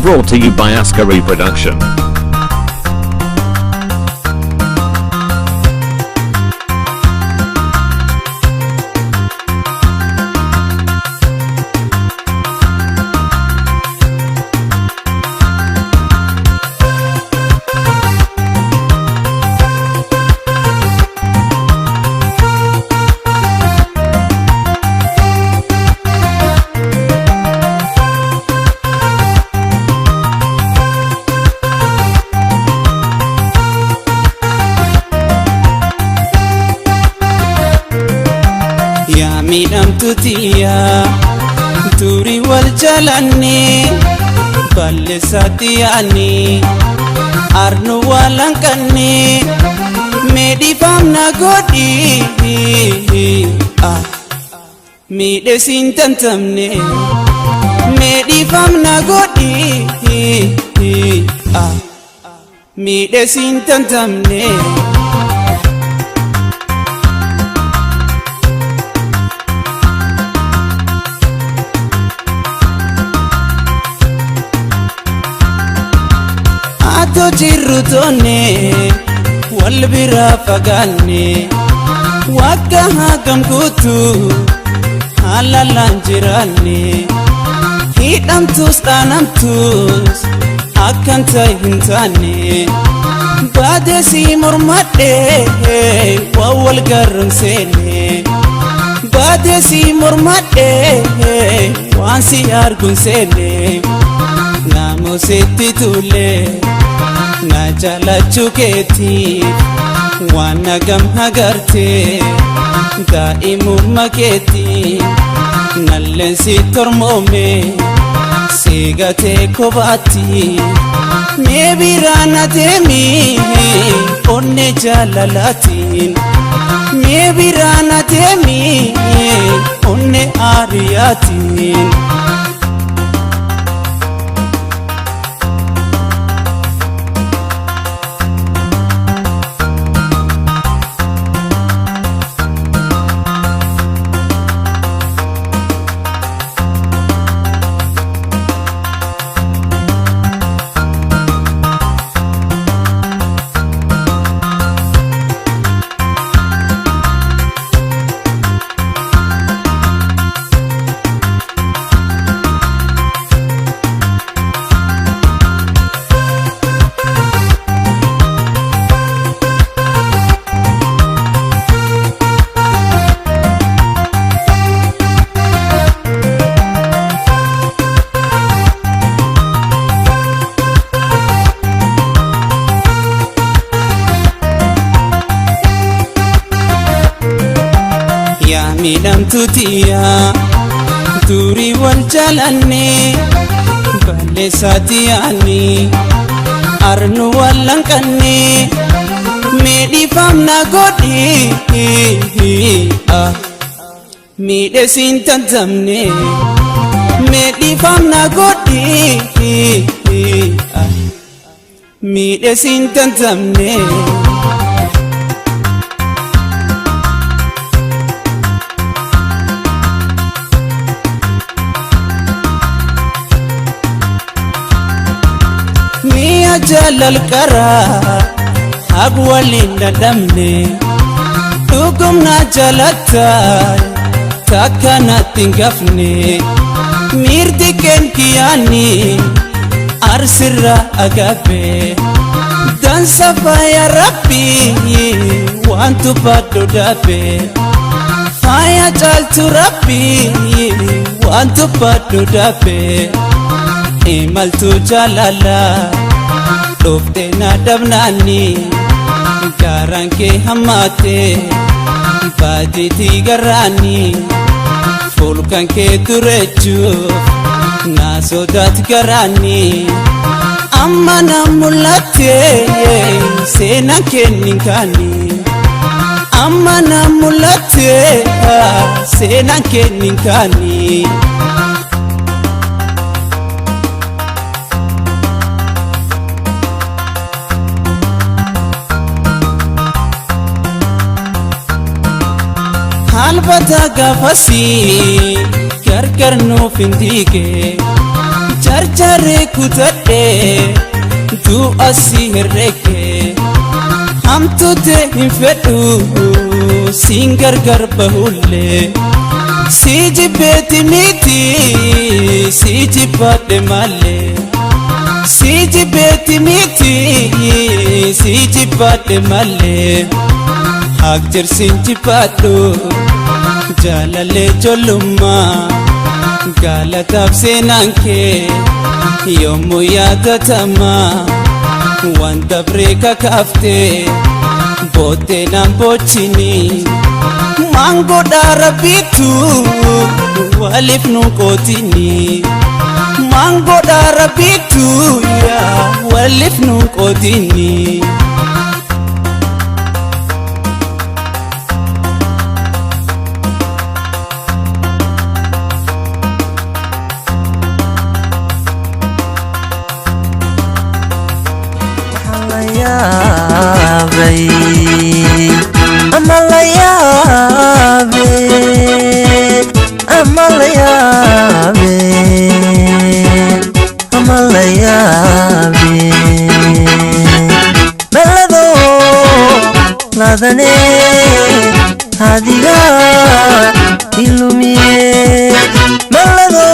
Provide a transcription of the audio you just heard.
brought to you by Askari Production. Midhamtuutiya turi wal jalanne balleessatiyaani arnu walanqanne meedhifamna godhi miidhesin tantamne meedhifamna godhi miidhesin tantamne to jirru tonne wal bira faganne wakka hagam gutu halalan jiranne hidhamtus dhanamtus akkan ta'e hin taane baadesi mormadhe wal garumseene baadesi mormadhe waan si arguun seene namosetti tule na jalachu keti wana gam hagarte daimumma keti nallensi tormome sigate kobati mebirana temi onne jalalatin mebirana temi onne ariyatin midhamtuutiya turi wal jalanne balleessatiyaani arnu walanqanne meedhifamna godhi miidhesin tantamne meedhifamna godhi miidhesin tantamne jalal kara agwalin dadamne tugumna jalata takana tingafne mirdi ken kiyani arsira agabe dansa ya rabbi wantu badu dabe faya jaltu rabbi wantu badu dabe imaltu jalala dofte na dabnani garanke hamate baditi garani fulkan ke durechu na sodat garani amma namulate sena keninkani amma namulate sena keninkani halbata gafasi gargar no findige jarjare kutadhe tu asi herreke hamtute hin fedhu sin gargar bahulle si jibbeti miti si jibbadhe malle si jibbeti miti si jibbadhe malle akjer sin jibbadhu jalale jollumma galataaf seenaan kee yommuu yaadatama waan dabree kakaaftee booddeenaan bochini maangoodhaa rabbiitu waliif nu qootini maangoodhaa rabbiitu yaa waliif nu qootini ladane hadiga ilumiye malado